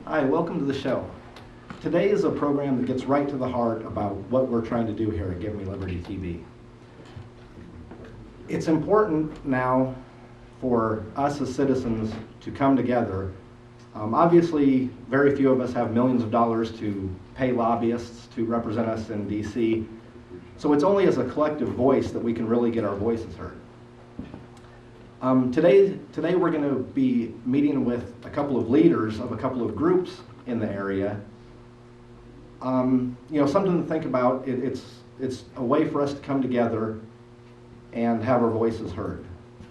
Hi, welcome to the show. Today is a program that gets right to the heart about what we're trying to do here at Give Me Liberty TV. It's important now for us as citizens to come together. Obviously, very few of us have millions of dollars to pay lobbyists to represent us in DC, so it's only as a collective voice that we can really get our voices heard. Today we're going to be meeting with a couple of leaders of a couple of groups in the area. Something to think about. It's a way for us to come together and have our voices heard.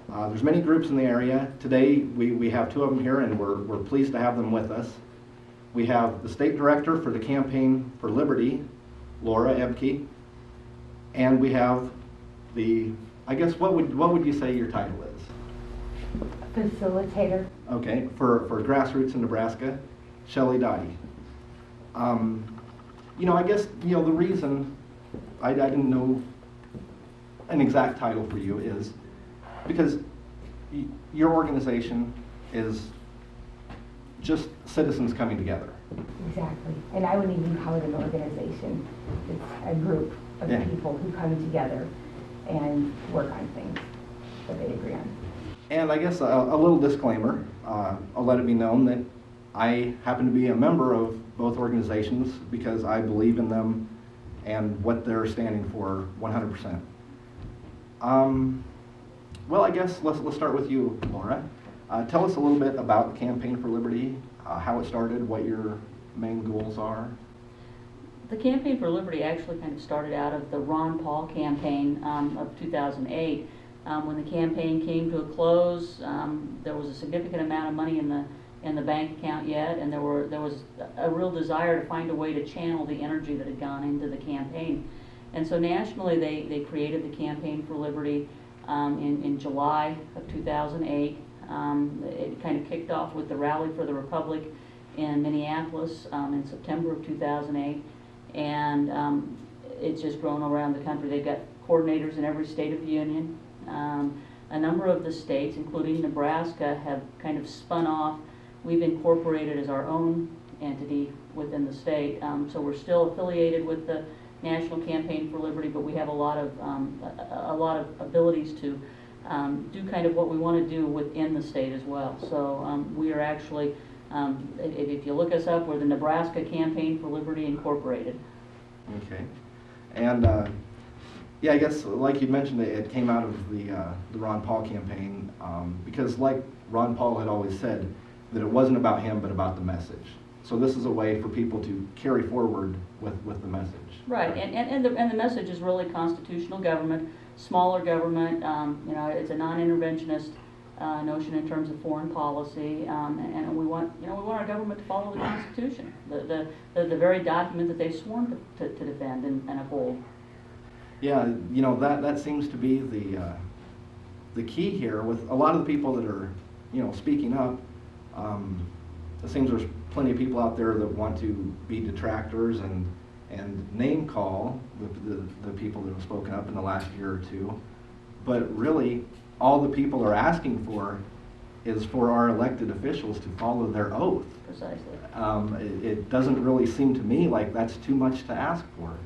There's many groups in the area. Today we have two of them here, and we're pleased to have them with us. We have the state director for the Campaign for Liberty, Laura Ebke, and we have the, I guess, what would you say your title is? Facilitator. Okay, for Grassroots in Nebraska, Shelley Dottie. I guess, the reason I didn't know an exact title for you is because your organization is just citizens coming together. Exactly, and I wouldn't even call it an organization. It's a group of people who come together and work on things that they agree on. And I guess a little disclaimer, I'll let it be known that I happen to be a member of both organizations because I believe in them and what they're standing for 100%. Well, I guess let's start with you, Laura. Tell us a little bit about the Campaign for Liberty, how it started, what your main goals are. The Campaign for Liberty actually kind of started out of the Ron Paul campaign of 2008. When the campaign came to a close, there was a significant amount of money in the bank account yet, and there was a real desire to find a way to channel the energy that had gone into the campaign. And so nationally, they created the Campaign for Liberty in July of 2008. It kind of kicked off with the Rally for the Republic in Minneapolis in September of 2008, and it's just grown around the country. They've got coordinators in every state of the union. A number of the states, including Nebraska, have kind of spun off. We've incorporated as our own entity within the state, so we're still affiliated with the National Campaign for Liberty, but we have a lot of abilities to do kind of what we want to do within the state as well. So we are actually, if you look us up, we're the Nebraska Campaign for Liberty Incorporated. Okay, and yeah, I guess like you mentioned, it came out of the Ron Paul campaign because, like Ron Paul had always said, that it wasn't about him but about the message. So this is a way for people to carry forward with the message. Right, and the message is really constitutional government, smaller government. It's a non-interventionist notion in terms of foreign policy, and we want our government to follow the Constitution, the very document that they've sworn to defend and uphold. Yeah, that seems to be the key here with a lot of the people that are speaking up. It seems there's plenty of people out there that want to be detractors and name call the people that have spoken up in the last year or two. But really, all the people are asking for is for our elected officials to follow their oath. Precisely. It doesn't really seem to me like that's too much to ask for.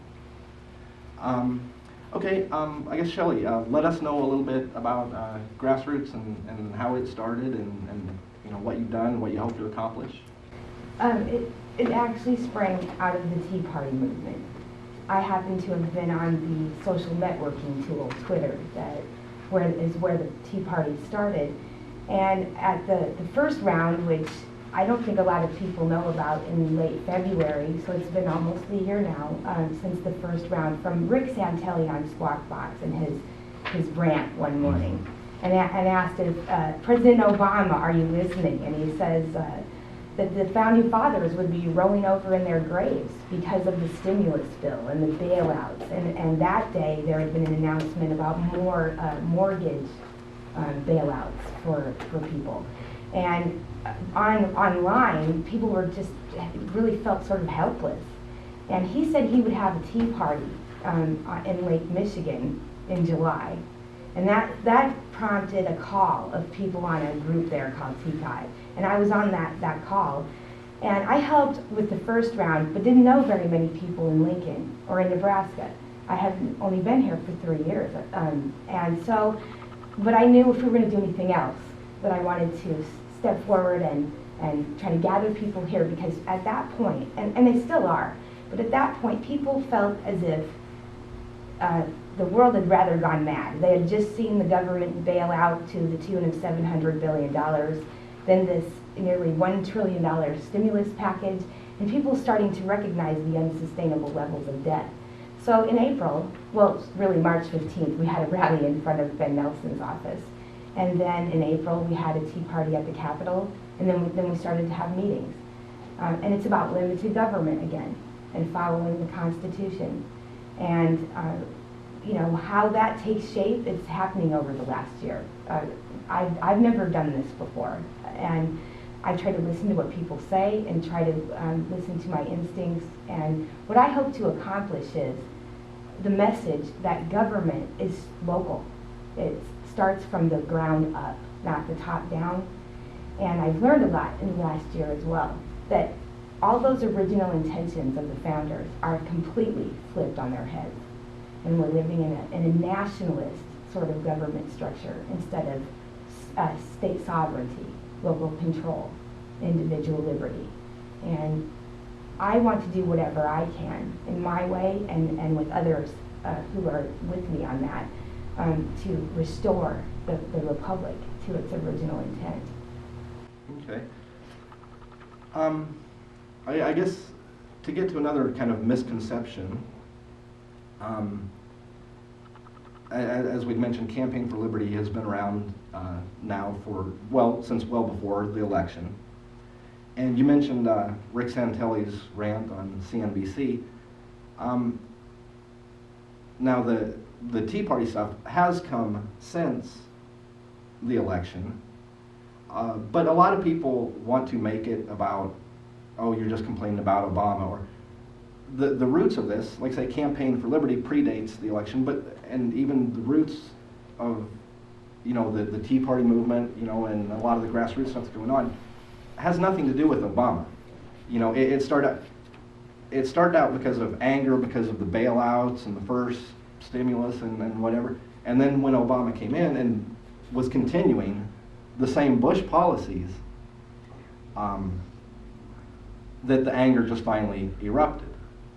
Okay, I guess Shelley, let us know a little bit about Grassroots and how it started and what you've done, what you hope to accomplish. It actually sprang out of the Tea Party movement. I happen to have been on the social networking tool, Twitter, where the Tea Party started. And at the first round, which I don't think a lot of people know about, in late February, so it's been almost a year now since the first round, from Rick Santelli on Squawk Box and his rant one morning, and asked if President Obama, are you listening? And he says that the founding fathers would be rolling over in their graves because of the stimulus bill and the bailouts. And that day there had been an announcement about more mortgage bailouts for people. And online, people were really felt sort of helpless. And he said he would have a tea party in Lake Michigan in July. And that prompted a call of people on a group there called Tea Tide. And I was on that call. And I helped with the first round, but didn't know very many people in Lincoln or in Nebraska. I had only been here for 3 years. And so, but I knew if we were going to do anything else, that I wanted to step forward and try to gather people here, because at that point, and they still are, but at that point, people felt as if the world had rather gone mad. They had just seen the government bail out to the tune of $700 billion, then this nearly $1 trillion stimulus package, and people starting to recognize the unsustainable levels of debt. So in April, well, really March 15th, we had a rally in front of Ben Nelson's office. And then in April, we had a tea party at the Capitol, and then we started to have meetings. And it's about limited government again, and following the Constitution. And you know, how that takes shape, it's happening over the last year. I've never done this before, and I try to listen to what people say and try to listen to my instincts. And what I hope to accomplish is the message that government is local. It starts from the ground up, not the top down. And I've learned a lot in the last year as well, that all those original intentions of the founders are completely flipped on their heads. And we're living in a nationalist sort of government structure instead of state sovereignty, local control, individual liberty. And I want to do whatever I can in my way and with others who are with me on that to restore the Republic to its original intent. Okay. I guess to get to another kind of misconception, as we'd mentioned, Campaign for Liberty has been around now for, well, since well before the election. And you mentioned Rick Santelli's rant on CNBC. Now the Tea Party stuff has come since the election, but a lot of people want to make it about, oh, you're just complaining about Obama, or the roots of this, like say Campaign for Liberty predates the election, and even the roots of, you know, the Tea Party movement, you know, and a lot of the grassroots stuff that's going on, has nothing to do with Obama. You know, it started out because of anger, because of the bailouts and the first stimulus and whatever. And then when Obama came in and was continuing the same Bush policies, that the anger just finally erupted.